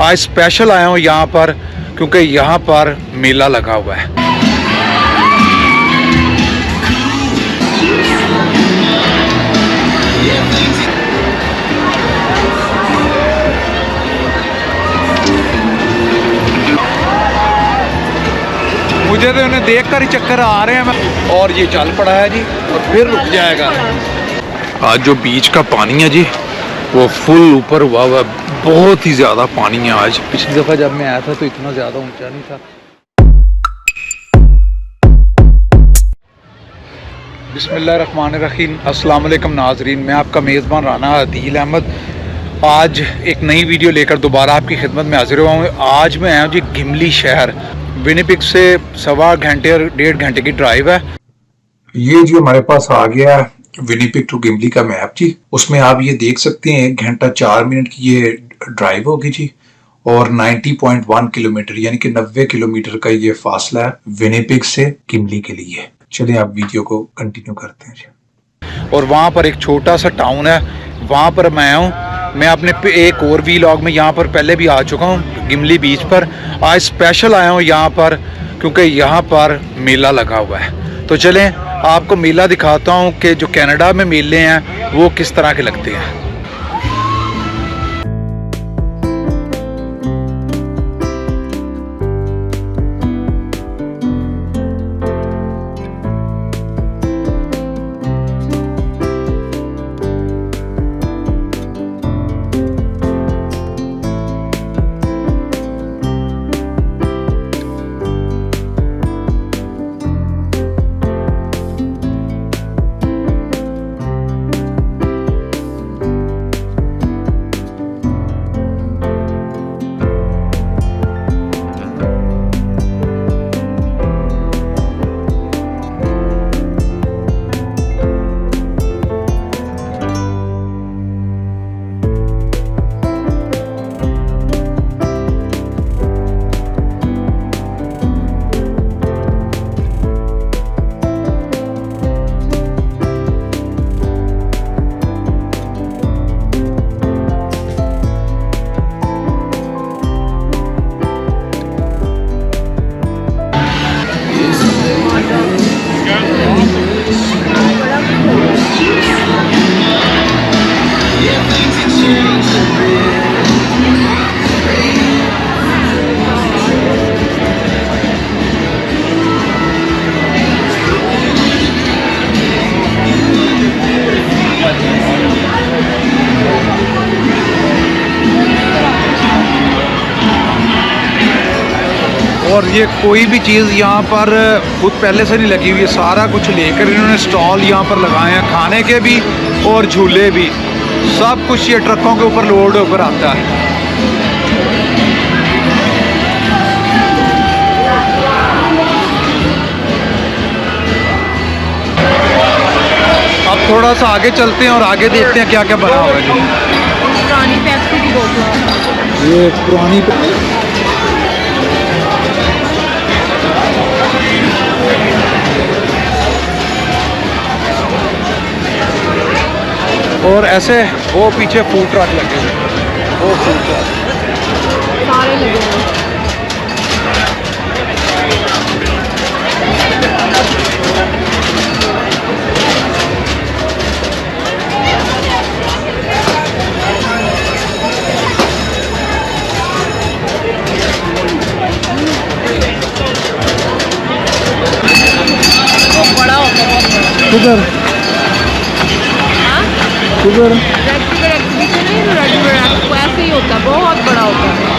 आज स्पेशल आया हूँ यहाँ पर क्योंकि यहाँ पर मेला लगा हुआ है। मुझे तो उन्हें देख कर ही चक्कर आ रहे हैं और ये चल पड़ा है जी और फिर रुक जाएगा। आज जो बीच का पानी है जी वो फुल ऊपर हुआ हुआ, बहुत ही ज़्यादा पानी है आज। पिछली दफ़ा जब मैं आया था तो इतना ज़्यादा ऊंचा नहीं था। बिस्मिल्लाहिर्रहमानिर्रहीम, अस्सलाम वालेकुम नाजरीन, मैं आपका मेज़बान राना आदिल अहमद आज एक नई वीडियो लेकर दोबारा आपकी खिदमत में हाजिर हुआ हूँ। आज मैं आया हूँ जी गिमली शहर। विनिपेग से 1.25 घंटे और 1.5 घंटे की ड्राइव है। ये जो हमारे पास आ गया विनिपेग टू गिमली का मैप जी, उसमें आप ये देख सकते हैं 1 घंटा 4 मिनट की ये ड्राइव होगी जी और 90.1 किलोमीटर यानी कि 90 किलोमीटर का ये फासला है विनिपेग से गिमली के लिए। चलिए आप वीडियो को कंटिन्यू करते हैं जी। और वहाँ पर एक छोटा सा टाउन है, वहाँ पर मैं आया हूँ। मैं अपने एक और वीलॉग में यहाँ पर पहले भी आ चुका हूँ गिमली बीच पर। आज स्पेशल आया हूँ यहाँ पर क्योंकि यहाँ पर मेला लगा हुआ है। तो चलें आपको मेला दिखाता हूँ कि जो कनाडा में मेले हैं वो किस तरह के लगते हैं। और ये कोई भी चीज़ यहाँ पर खुद पहले से नहीं लगी हुई है, सारा कुछ लेकर इन्होंने स्टॉल यहाँ पर लगाए हैं, खाने के भी और झूले भी, सब कुछ ये ट्रकों के ऊपर लोड होकर आता है। अब थोड़ा सा आगे चलते हैं और आगे देखते हैं क्या क्या बना हुआ है। पुरानी पेप्सी की बोतल, ये पुरानी और ऐसे वो पीछे फूड ट्रक लगे हुए, वो फूड ट्रक सारे लगे हुए। बड़ा होता है किधर किधर रेड फिगर एग्जीबिशन है, रेड फिगर ऐसे ही होता है, बहुत बड़ा होता है।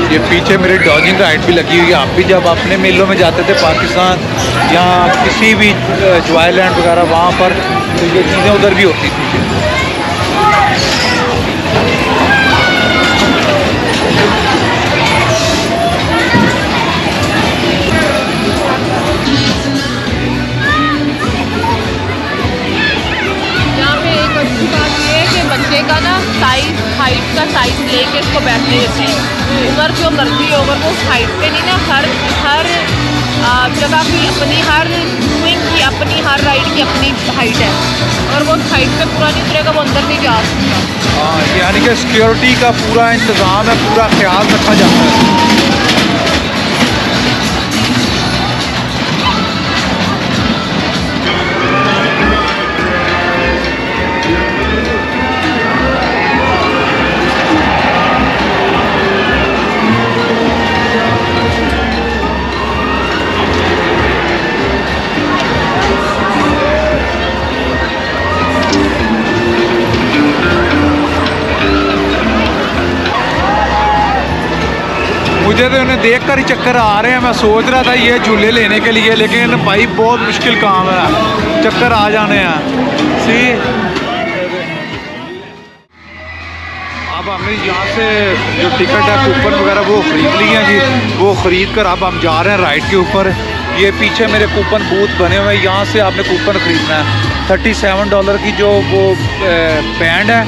ये पीछे मेरे डॉजिंग राइड भी लगी हुई है। आप भी जब अपने मेलों में जाते थे पाकिस्तान या किसी भी जॉयलैंड वगैरह वहाँ पर, तो ये चीज़ें उधर भी होती थी। का साइज लेके इसको बैठने देते हैं। उधर जो मर्जी हो, अगर वो हाइट पे नहीं ना, हर जगह की अपनी, हर स्विंग की अपनी, हर राइड की अपनी हाइट है, और वो हाइट पे पूरा नहीं उतरेगा वो अंदर नहीं जा सकता। हाँ, यानी कि सिक्योरिटी का पूरा इंतज़ाम है, पूरा ख्याल रखा जाता है। मुझे तो उन्हें देख कर ही चक्कर आ रहे हैं। मैं सोच रहा था ये झूले लेने के लिए, लेकिन भाई बहुत मुश्किल काम है, चक्कर आ जाने हैं। सी अब हमने यहाँ से जो टिकट है, कूपन वगैरह वो ख़रीद लिए हैं जी। वो ख़रीद कर अब हम जा रहे हैं राइड के ऊपर। ये पीछे मेरे कूपन बूथ बने हुए हैं, यहाँ से आपने कूपन ख़रीदना है। $37 की जो वो बैंड है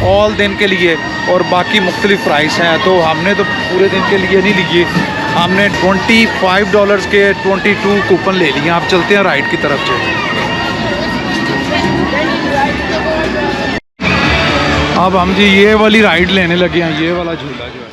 ऑल दिन के लिए, और बाकी मुख्तलिफ प्राइस हैं। तो हमने तो पूरे दिन के लिए नहीं लिए, हमने $25 के 22 कूपन ले लिए। आप चलते हैं राइड की तरफ से। अब हम जी ये वाली राइड लेने लगे हैं, ये वाला झूला जो है।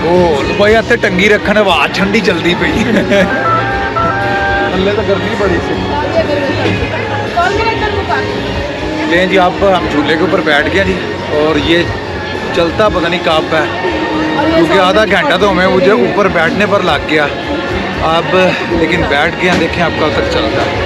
ओ भाई इतने टंगी रखने आवाज ठंडी चलती पई थल्ले तो गर्मी बड़ी सी। लें जी आप हम झूले के ऊपर बैठ गया जी, और ये चलता पता नहीं कब है, क्योंकि आधा घंटा तो हमें मुझे ऊपर बैठने पर लग गया। अब लेकिन बैठ गया, देखें अब कब तक चलता है।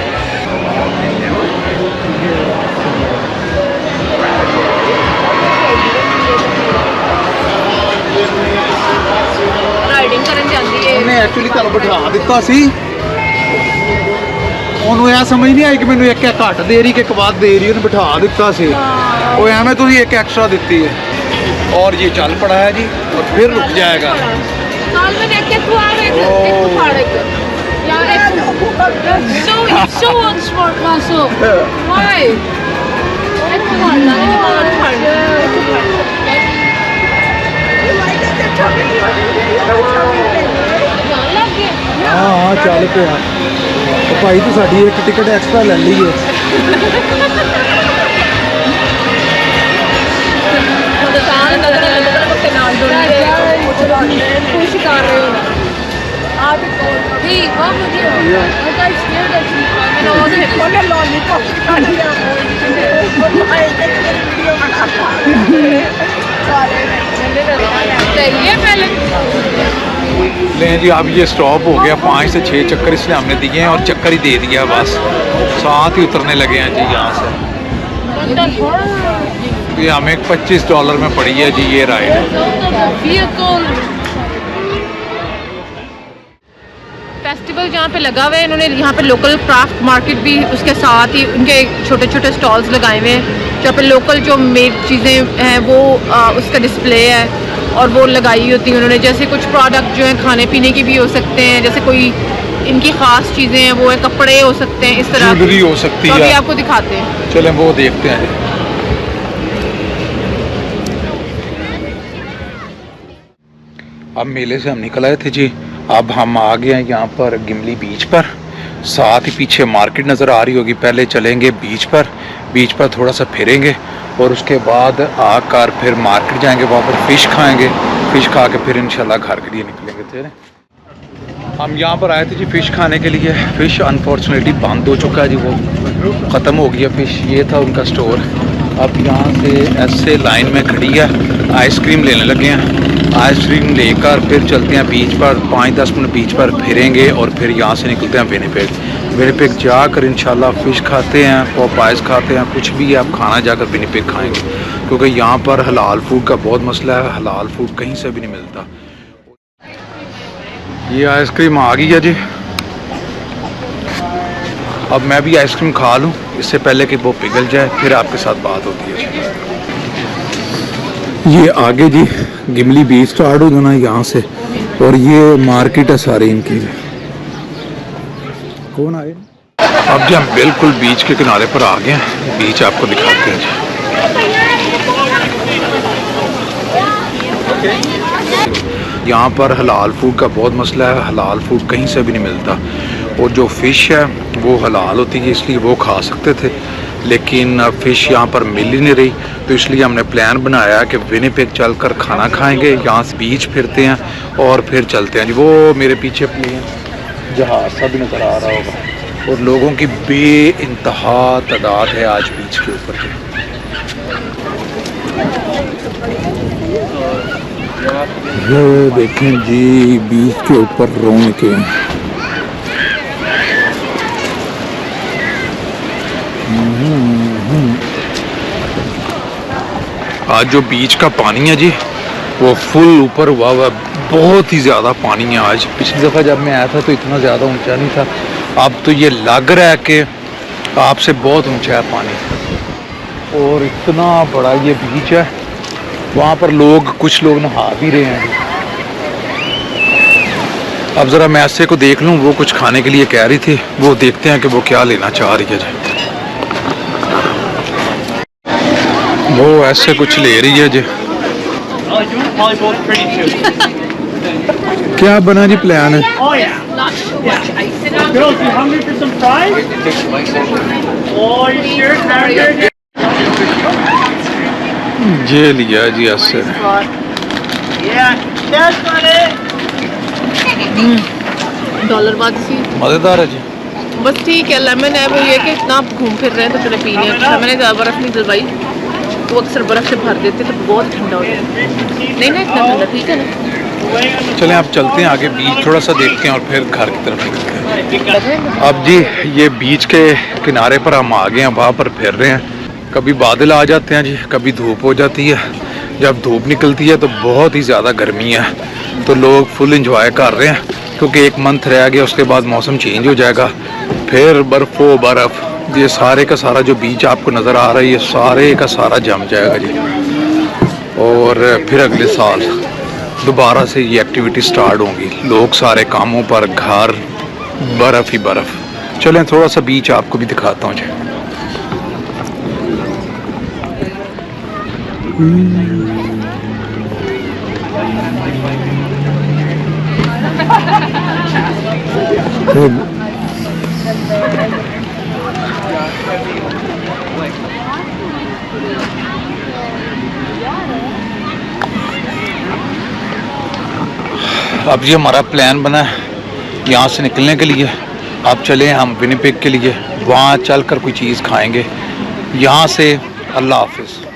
ਉਹਨੇ ਐਕਚੁਅਲੀ ਤੁਹਾਨੂੰ ਬਿਠਾ ਦਿੱਤਾ ਸੀ, ਉਹਨੂੰ ਇਹ ਸਮਝ ਨਹੀਂ ਆਈ ਕਿ ਮੈਨੂੰ ਇੱਕ ਘੱਟ ਦੇ ਰਹੀ ਕਿ ਇੱਕ ਵੱਧ ਦੇ ਰਹੀ, ਉਹਨੇ ਬਿਠਾ ਦਿੱਤਾ ਸੀ। ਉਹ ਐਵੇਂ ਤੁਸੀਂ ਇੱਕ ਐਕਸਟਰਾ ਦਿੱਤੀ है। और ये चल पड़ा है जी, और फिर रुक जाएगा। हाँ चल पे भाई, तो साड़ी एक टिकट एक्स्ट्रा ले ली है। लें जी अब ये स्टॉप हो गया, 5 से 6 चक्कर इसलिए हमने दिए हैं, और चक्कर ही दे दिया बस, साथ ही उतरने लगे हैं जी यहाँ से। ये हमें $25 में पड़ी है जी ये राइड। फेस्टिवल जहाँ पे लगा हुआ है, इन्होंने यहाँ पे लोकल क्राफ्ट मार्केट भी उसके साथ ही उनके छोटे छोटे स्टॉल्स लगाए हुए हैं, जहाँ पे लोकल जो मेड चीज़ें हैं वो उसका डिस्प्ले है, और वो लगाई होती है उन्होंने। जैसे कुछ प्रोडक्ट जो हैं खाने पीने की भी हो सकते हैं, जैसे कोई इनकी ख़ास चीज़ें हैं वो है, कपड़े हो सकते हैं, इस तरह ज्वेलरी हो सकती है। तो अभी आपको दिखाते हैं, चलें वो देखते हैं। अब मेले से हम निकल आए थे जी, अब हम आ गए हैं यहाँ पर गिमली बीच पर। साथ ही पीछे मार्केट नज़र आ रही होगी। पहले चलेंगे बीच पर थोड़ा सा फिरेंगे, और उसके बाद आकर फिर मार्केट जाएंगे, वहाँ पर फ़िश खाएंगे। फ़िश खा के फिर इंशाल्लाह घर के लिए निकलेंगे। तेरे हम यहाँ पर आए थे जी फ़िश खाने के लिए। फ़िश अनफॉर्चुनेटली बंद हो चुका है जी, वो ख़त्म हो गया फ़िश। ये था उनका स्टोर। अब यहाँ से ऐसे लाइन में खड़ी है, आइसक्रीम लेने लगे हैं। आइसक्रीम लेकर फिर चलते हैं बीच पर, 5-10 मिनट बीच पर फिरेंगे, और फिर यहाँ से निकलते हैं विनिपेग जाकर इंशाल्लाह फ़िश खाते हैं, पॉपाइज़ खाते हैं, कुछ भी आप खाना जाकर विनिपेग खाएंगे, क्योंकि यहाँ पर हलाल फूड का बहुत मसला है। हलाल फूड कहीं से भी नहीं मिलता। ये आइसक्रीम आ गई है जी, अब मैं भी आइसक्रीम खा लूँ इससे पहले कि वो पिघल जाए, फिर आपके साथ बात होती है। ये आगे जी गिमली बीच स्टार्ट हो जाना, यहाँ से और ये मार्केट है सारी इनकी। कौन आए? अब जी हम बिल्कुल बीच के किनारे पर आ गए हैं। बीच आपको दिखाते हैं जी। यहाँ पर हलाल फूड का बहुत मसला है, हलाल फूड कहीं से भी नहीं मिलता। और जो फ़िश है वो हलाल होती है, इसलिए वो खा सकते थे, लेकिन फ़िश यहाँ पर मिल ही नहीं रही। तो इसलिए हमने प्लान बनाया कि विनिपेग चल कर खाना खाएंगे, यहाँ से बीच फिरते हैं और फिर चलते हैं जी। वो मेरे पीछे प्लेन जहाज़ सा भी नज़र आ रहा होगा और लोगों की बेइंतहा तादाद है आज बीच के ऊपर। ये देखें जी बीच के ऊपर रौनकें। आज जो बीच का पानी है जी वो फुल ऊपर हुआ हुआ, बहुत ही ज़्यादा पानी है आज। पिछली दफ़ा जब मैं आया था तो इतना ज़्यादा ऊंचा नहीं था, अब तो ये लग रहा है कि आपसे बहुत ऊंचा है पानी। और इतना बड़ा ये बीच है, वहाँ पर लोग कुछ लोग नहा भी रहे हैं। अब ज़रा मैं ऐसे को देख लूँ, वो कुछ खाने के लिए कह रही थी, वो देखते हैं कि वो क्या लेना चाह रही है जी। वो ऐसे कुछ ले रही है जी। क्या बना जी प्लान है? ये लिया जी ऐसे। $1 सी मज़ेदार है जी। बस ठीक है। लेमन है, वो ये कि इतना आप घूम फिर रहे हैं तो चले पीने। अच्छा मैंने बर्फ़ नहीं डलवाई, वो अक्सर बर्फ़ से भर देते तो बहुत ठंडा हो जाता है। नहीं ना इतना ठंडा, ठीक है ना। चलें आप चलते हैं आगे, बीच थोड़ा सा देखते हैं और फिर घर की तरफ निकलते हैं। अब जी ये बीच के किनारे पर हम आ गए हैं, वहाँ पर फिर रहे हैं। कभी बादल आ जाते हैं जी, कभी धूप हो जाती है। जब धूप निकलती है तो बहुत ही ज़्यादा गर्मी है, तो लोग फुल इंजॉय कर रहे हैं, क्योंकि एक मंथ रह गया, उसके बाद मौसम चेंज हो जाएगा, फिर बर्फ़ो बर्फ़। ये सारे का सारा जो बीच आपको नज़र आ रहा है, ये सारे का सारा जम जाएगा जी। और फिर अगले साल दोबारा से ये एक्टिविटी स्टार्ट होंगी, लोग सारे कामों पर, घर, बर्फ़ ही बर्फ़। चलें थोड़ा सा बीच आपको भी दिखाता हूँ जी। अब ये हमारा प्लान बना है यहाँ से निकलने के लिए। अब चलें हम विनिपेग के लिए, वहाँ चलकर कोई चीज़ खाएंगे। यहाँ से अल्लाह हाफिज़।